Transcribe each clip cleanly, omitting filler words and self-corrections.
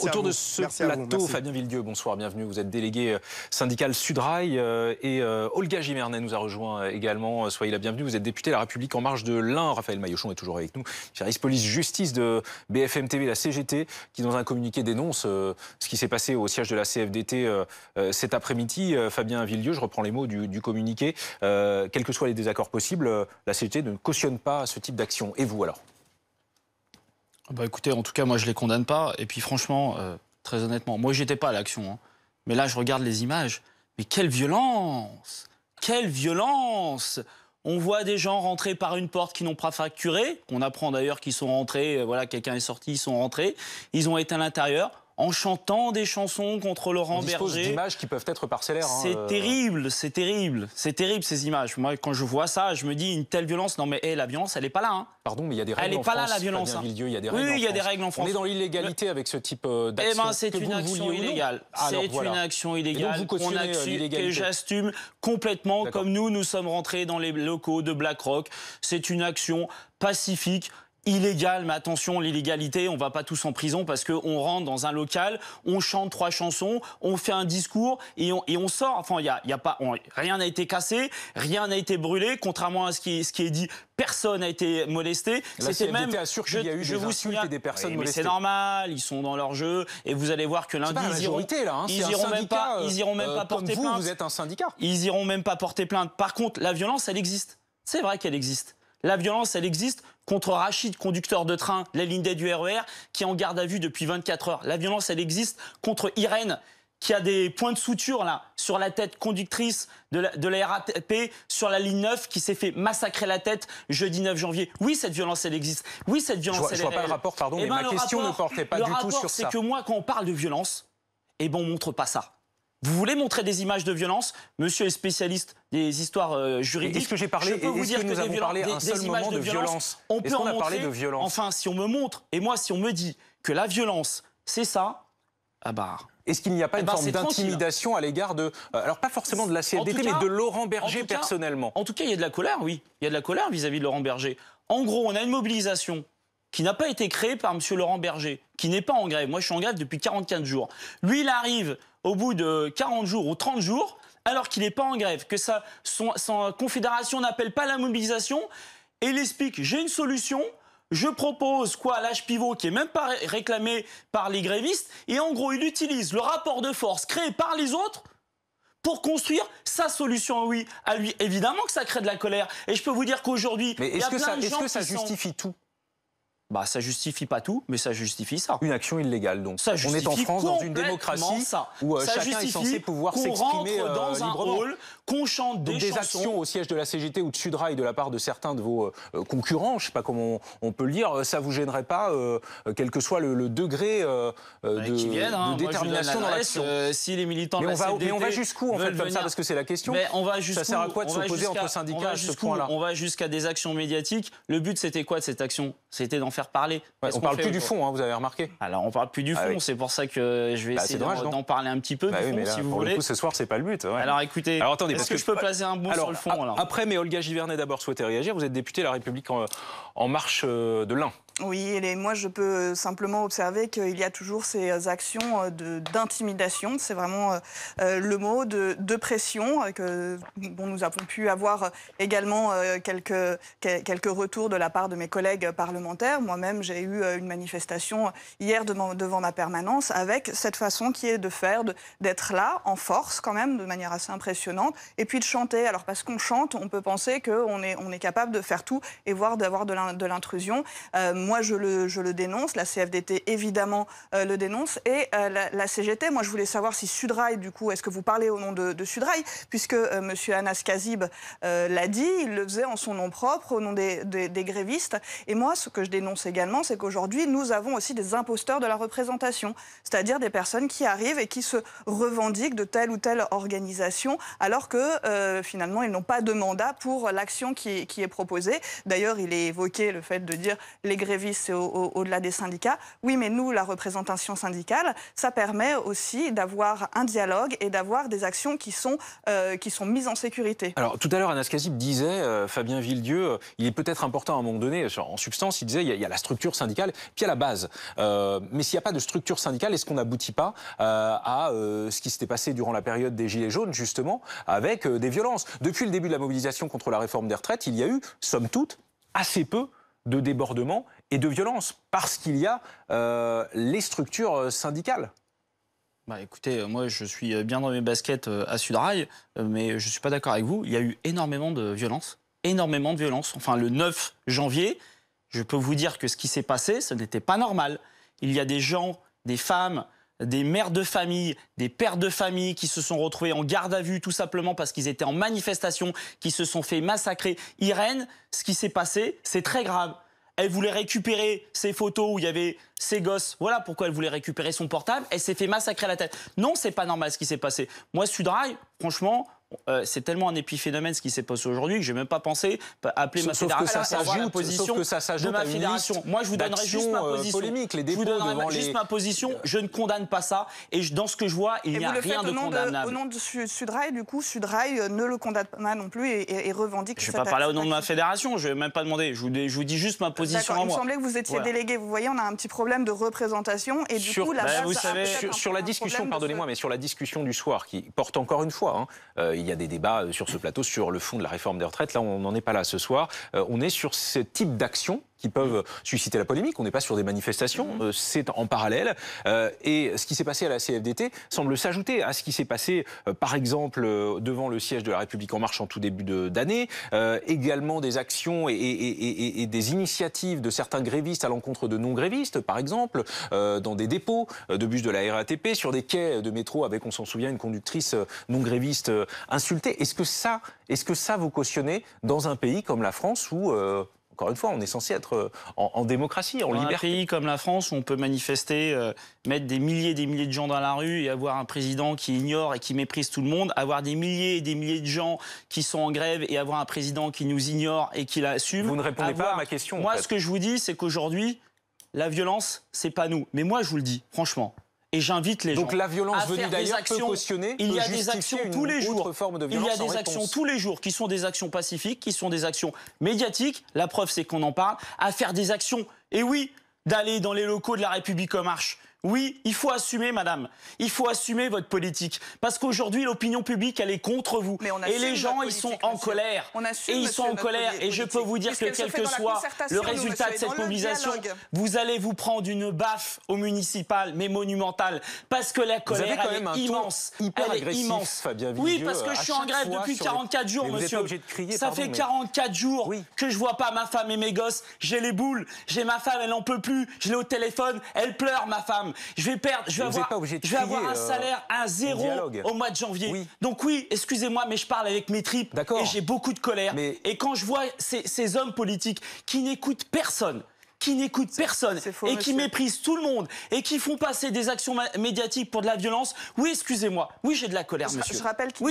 Autour de ce plateau, Fabien Villedieu, bonsoir, bienvenue. Vous êtes délégué syndical Sudrail et Olga Givernet nous a rejoint également. Soyez la bienvenue. Vous êtes député La République En Marche de l'Ain. Raphaël Maillochon est toujours avec nous. Service police-justice de BFM TV, la CGT, qui dans un communiqué dénonce ce qui s'est passé au siège de la CFDT cet après-midi. Fabien Villedieu, je reprends les mots du communiqué. Quels que soient les désaccords possibles, la CGT ne cautionne pas ce type d'action. Et vous alors ? Bah écoutez, en tout cas, moi je les condamne pas. Et puis franchement, très honnêtement, moi j'étais pas à l'action, hein. Mais là je regarde les images. Mais quelle violence! Quelle violence! On voit des gens rentrer par une porte qui n'ont pas facturé. On apprend d'ailleurs qu'ils sont rentrés. Voilà, quelqu'un est sorti, ils sont rentrés. Ils ont été à l'intérieur en chantant des chansons contre Laurent Berger. On dispose d'images qui peuvent être parcellaires. C'est terrible, c'est terrible. C'est terrible ces images. Moi, quand je vois ça, je me dis une telle violence. Non mais la violence, elle n'est pas là. Hein. Pardon, mais il y a des règles en France. Elle n'est pas là, la violence. Il y a des règles oui, il y a des règles en France. On est dans l'illégalité avec ce type d'action. Eh ben, c'est une action illégale. C'est une action illégale que j'assume complètement. Comme nous sommes rentrés dans les locaux de BlackRock. C'est une action pacifique. Illégal, mais attention, l'illégalité, on va pas tous en prison parce qu'on rentre dans un local, on chante 3 chansons, on fait un discours et on sort. Enfin, rien n'a été cassé, rien n'a été brûlé, contrairement à ce qui est dit. Personne n'a été molesté. C'était même. Assure qu'il y a eu des insultes et des personnes molestées. C'est normal, ils sont dans leur jeu et vous allez voir que lundi ils iront même pas porter plainte. Vous êtes un syndicat. Ils iront même pas porter plainte. Par contre, la violence, elle existe. C'est vrai qu'elle existe. La violence, elle existe contre Rachid, conducteur de train, la ligne D du RER, qui est en garde à vue depuis 24 heures. La violence, elle existe contre Irène, qui a des points de suture là, sur la tête, conductrice de la RATP, sur la ligne 9, qui s'est fait massacrer la tête jeudi 9 janvier. Oui, cette violence, elle existe. Oui, cette violence, elle est réelle. Je vois pas le rapport, pardon, mais ma question ne portait pas du tout sur ça. Le rapport, c'est que moi, quand on parle de violence, on ne montre pas ça. Vous voulez montrer des images de violence? Monsieur est spécialiste des histoires juridiques. Est-ce que j'ai parlé? Est-ce que nous avons parlé un seul moment de violence? On peut en parlé de violence. Enfin, si on me montre, et moi, si on me dit que la violence, c'est ça, ah bah... Est-ce qu'il n'y a pas une forme d'intimidation à l'égard de... alors pas forcément de la CFDT, mais de Laurent Berger personnellement? En tout cas, il y a de la colère, oui. Il y a de la colère vis-à-vis de Laurent Berger. En gros, on a une mobilisation qui n'a pas été créée par M. Laurent Berger, qui n'est pas en grève. Moi, je suis en grève depuis 44 jours. Lui, il arrive au bout de 40 jours ou 30 jours, alors qu'il n'est pas en grève, que sa confédération n'appelle pas la mobilisation, et il explique, j'ai une solution, je propose l'âge pivot qui n'est même pas réclamé par les grévistes, et en gros, il utilise le rapport de force créé par les autres pour construire sa solution à lui. Évidemment que ça crée de la colère. Et je peux vous dire qu'aujourd'hui, il y a plein de gens qui justifie tout? Bah, ça justifie pas tout, mais ça justifie ça. Une action illégale, donc. On est en France dans une démocratie où chacun est censé pouvoir s'exprimer dans un hall, qu'on chante des chansons. Actions au siège de la CGT ou de Sudrail de la part de certains de vos concurrents, je ne sais pas comment on peut le dire, ça vous gênerait pas, quel que soit le degré de détermination dans l'action? Si les militants de la CGT on va jusqu'où en fait comme ça, parce que c'est la question. Ça sert à quoi de s'opposer entre syndicats à ce point-là? On va jusqu'à des actions médiatiques. Le but, c'était quoi de cette action? C'était d'en faire parler. On parle plus du fond, vous avez remarqué. Alors on parle plus du fond, c'est pour ça que je vais essayer d'en parler un petit peu du fond, si vous voulez. Le coup, ce soir, c'est pas le but. Alors écoutez, attendez, est-ce que je peux placer un mot sur le fond Après, mais Olga Givernet d'abord souhaitait réagir. Vous êtes député La République En Marche de l'Ain. Oui, et moi je peux simplement observer qu'il y a toujours ces actions d'intimidation, c'est vraiment le mot, de pression, dont nous avons pu avoir également quelques retours de la part de mes collègues parlementaires. Moi-même, j'ai eu une manifestation hier devant ma permanence avec cette façon qui est de faire, d'être là en force quand même, de manière assez impressionnante, et puis de chanter. Alors parce qu'on chante, on peut penser qu'on est capable de faire tout et voire d'avoir de l'intrusion. Moi, je le dénonce, la CFDT, évidemment, le dénonce, et la CGT, moi, je voulais savoir si Sudrail, du coup, est-ce que vous parlez au nom de Sudrail, puisque M. Anas Kazib l'a dit, il le faisait en son nom propre, au nom des grévistes, et moi, ce que je dénonce également, c'est qu'aujourd'hui, nous avons aussi des imposteurs de la représentation, c'est-à-dire des personnes qui arrivent et qui se revendiquent de telle ou telle organisation, alors que, finalement, ils n'ont pas de mandat pour l'action qui est proposée. D'ailleurs, il est évoqué le fait de dire les grévistes grévistes et au-delà des syndicats. Oui, mais nous, la représentation syndicale, ça permet aussi d'avoir un dialogue et d'avoir des actions qui sont mises en sécurité. Alors, tout à l'heure, Anas Kazib disait, Fabien Villedieu, il est peut-être important à un moment donné, en substance, il disait, il y a la structure syndicale, puis à la base. Mais s'il n'y a pas de structure syndicale, est-ce qu'on n'aboutit pas à ce qui s'était passé durant la période des Gilets jaunes, justement, avec des violences? Depuis le début de la mobilisation contre la réforme des retraites, il y a eu, somme toute, assez peu de débordements et de violences, parce qu'il y a les structures syndicales. Bah écoutez, moi je suis bien dans mes baskets à Sudrail, mais je ne suis pas d'accord avec vous. Il y a eu énormément de violence. Enfin, le 9 janvier, je peux vous dire que ce qui s'est passé, ce n'était pas normal. Il y a des gens, des femmes, des mères de famille, des pères de famille qui se sont retrouvés en garde à vue tout simplement parce qu'ils étaient en manifestation, qui se sont fait massacrer. Irène, ce qui s'est passé, c'est très grave. Elle voulait récupérer ses photos où il y avait ses gosses. Voilà pourquoi elle voulait récupérer son portable. Elle s'est fait massacrer la tête. Non, c'est pas normal ce qui s'est passé. Moi, Sudrail, franchement, c'est tellement un épiphénomène ce qui s'est passé aujourd'hui que je n'ai même pas pensé appeler ma fédération pour avoir la position de ma fédération. Moi, je vous donnerai juste ma position. Je vous donnerai juste ma position. Je ne condamne pas ça. Et dans ce que je vois, il n'y a rien de condamnable. Au nom de Sudrail, du coup, Sudrail ne le condamne pas non plus et revendique. Je ne vais pas parler au nom de ma fédération. Je ne vais même pas demander. Je vous dis juste ma position à moi. Il me semblait que vous étiez délégué. Vous voyez, on a un petit problème de représentation. Et du coup, sur la discussion, pardonnez-moi, mais sur la discussion du soir, qui porte encore une fois, il y a des débats sur ce plateau sur le fond de la réforme des retraites. Là, on n'en est pas là ce soir. On est sur ce type d'actions qui peuvent susciter la polémique. On n'est pas sur des manifestations, c'est en parallèle. Et ce qui s'est passé à la CFDT semble s'ajouter à ce qui s'est passé, par exemple, devant le siège de La République En Marche en tout début d'année. Également des actions et des initiatives de certains grévistes à l'encontre de non-grévistes, par exemple, dans des dépôts de bus de la RATP, sur des quais de métro avec, on s'en souvient, une conductrice non-gréviste insultée. Est-ce que ça vous cautionnez dans un pays comme la France où... Encore une fois, on est censé être en démocratie, en liberté. Dans un pays comme la France, où on peut manifester, mettre des milliers et des milliers de gens dans la rue et avoir un président qui ignore et qui méprise tout le monde, avoir des milliers et des milliers de gens qui sont en grève et avoir un président qui nous ignore et qui l'assume. Vous ne répondez pas à ma question. Moi, ce que je vous dis, c'est qu'aujourd'hui, la violence, c'est pas nous. Mais moi, je vous le dis, franchement. Et j'invite les gens. Donc la violence venue d'ailleurs peut cautionner, il y a des actions tous les jours. Il y a des actions tous les jours qui sont des actions pacifiques, qui sont des actions médiatiques. La preuve, c'est qu'on en parle. À faire des actions. Et oui, d'aller dans les locaux de La République En Marche. Oui, il faut assumer, madame. Il faut assumer votre politique. Parce qu'aujourd'hui, l'opinion publique, elle est contre vous. Et les gens, ils sont en colère. Et ils sont en colère. Et je peux vous dire que quel que soit le résultat de cette mobilisation, vous allez vous prendre une baffe au municipal, mais monumentale. Parce que la colère, elle est immense. Elle est immense. Oui, parce que je suis en grève depuis 44 jours, monsieur. Ça fait 44 jours que je vois pas ma femme et mes gosses. J'ai les boules. J'ai ma femme, elle n'en peut plus. Je l'ai au téléphone. Elle pleure, ma femme. Je vais perdre, je vais avoir un salaire à zéro au mois de janvier. Oui. Donc oui, excusez-moi, mais je parle avec mes tripes et j'ai beaucoup de colère. Et quand je vois ces hommes politiques qui n'écoutent personne, et qui méprisent tout le monde et qui font passer des actions médiatiques pour de la violence, oui, excusez-moi, oui, j'ai de la colère, monsieur. Je rappelle qu'il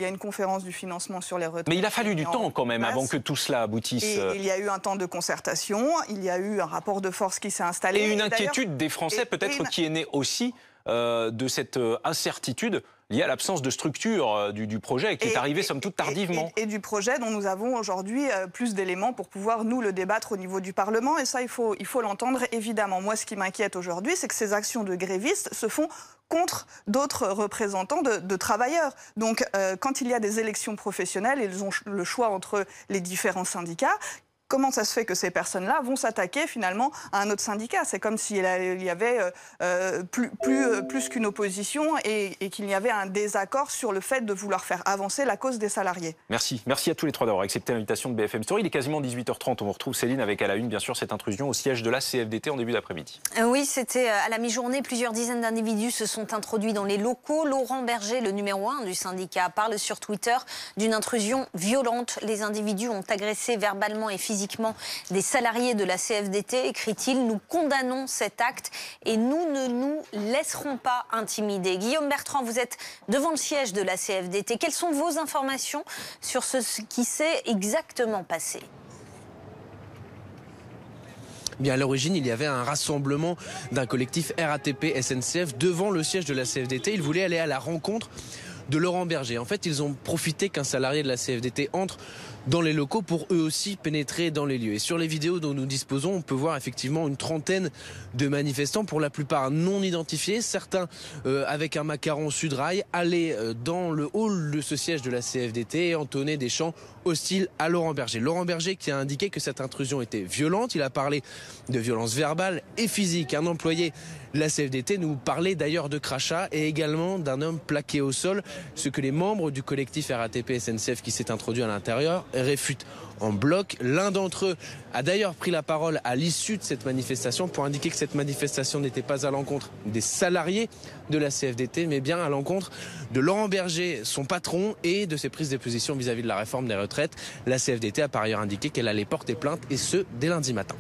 y a une conférence du financement sur les retraites. Mais il a fallu du temps quand même avant que tout cela aboutisse. Et il y a eu un temps de concertation, il y a eu un rapport de force qui s'est installé. Et une inquiétude des Français peut-être qui est née aussi de cette incertitude liée à l'absence de structure du projet qui est arrivé somme toute tardivement. Et du projet dont nous avons aujourd'hui plus d'éléments pour pouvoir nous le débattre au niveau du Parlement. Et ça, il faut l'entendre évidemment. Moi, ce qui m'inquiète aujourd'hui, c'est que ces actions de grévistes se font contre d'autres représentants de travailleurs. Donc, quand il y a des élections professionnelles, ils ont le choix entre les différents syndicats. Comment ça se fait que ces personnes-là vont s'attaquer finalement à un autre syndicat? C'est comme s'il y avait plus qu'une opposition et qu'il y avait un désaccord sur le fait de vouloir faire avancer la cause des salariés. Merci. Merci à tous les trois d'avoir accepté l'invitation de BFM Story. Il est quasiment 18h30. On vous retrouve, Céline, avec à la une, bien sûr, cette intrusion au siège de la CFDT en début d'après-midi. Oui, c'était à la mi-journée. Plusieurs dizaines d'individus se sont introduits dans les locaux. Laurent Berger, le numéro 1 du syndicat, parle sur Twitter d'une intrusion violente. Les individus ont agressé verbalement et physiquement des salariés de la CFDT, écrit-il. Nous condamnons cet acte et nous ne nous laisserons pas intimider. Guillaume Bertrand, vous êtes devant le siège de la CFDT. Quelles sont vos informations sur ce qui s'est exactement passé ? Bien, à l'origine, il y avait un rassemblement d'un collectif RATP SNCF devant le siège de la CFDT. Ils voulaient aller à la rencontre de Laurent Berger. En fait, ils ont profité qu'un salarié de la CFDT entre dans les locaux pour eux aussi pénétrer dans les lieux. Et sur les vidéos dont nous disposons, on peut voir effectivement une trentaine de manifestants, pour la plupart non identifiés, certains avec un macaron Sudrail, aller dans le hall de ce siège de la CFDT et entonner des chants hostiles à Laurent Berger. Laurent Berger qui a indiqué que cette intrusion était violente. Il a parlé de violence verbale et physique. Un employé de la CFDT nous parlait d'ailleurs de crachats et également d'un homme plaqué au sol, ce que les membres du collectif RATP SNCF qui s'est introduit à l'intérieur réfutent en bloc. L'un d'entre eux a d'ailleurs pris la parole à l'issue de cette manifestation pour indiquer que cette manifestation n'était pas à l'encontre des salariés de la CFDT, mais bien à l'encontre de Laurent Berger, son patron, et de ses prises de position vis-à-vis de la réforme des retraites. La CFDT a par ailleurs indiqué qu'elle allait porter plainte, et ce, dès lundi matin.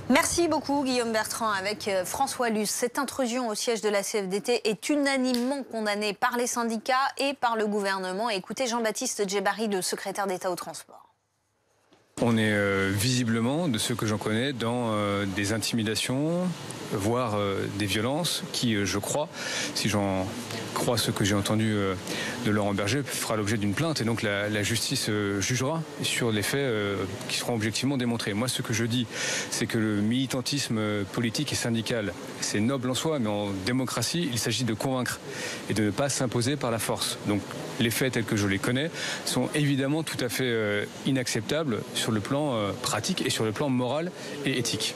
Merci beaucoup Guillaume Bertrand avec François Luce. Cette intrusion au siège de la CFDT est unanimement condamnée par les syndicats et par le gouvernement. Écoutez Jean-Baptiste Djebbari, le secrétaire d'État au transport. On est visiblement, de ce que j'en connais, dans des intimidations, voire des violences qui, je crois, si j'en crois ce que j'ai entendu de Laurent Berger, fera l'objet d'une plainte. Et donc la justice jugera sur les faits qui seront objectivement démontrés. Moi, ce que je dis, c'est que le militantisme politique et syndical, c'est noble en soi, mais en démocratie, il s'agit de convaincre et de ne pas s'imposer par la force. Donc les faits tels que je les connais sont évidemment tout à fait inacceptables sur le plan pratique et sur le plan moral et éthique.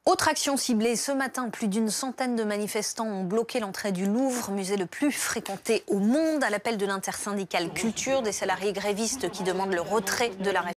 Autre action ciblée, ce matin, plus d'une centaine de manifestants ont bloqué l'entrée du Louvre, musée le plus fréquenté au monde, à l'appel de l'intersyndicale culture, des salariés grévistes qui demandent le retrait de la réforme.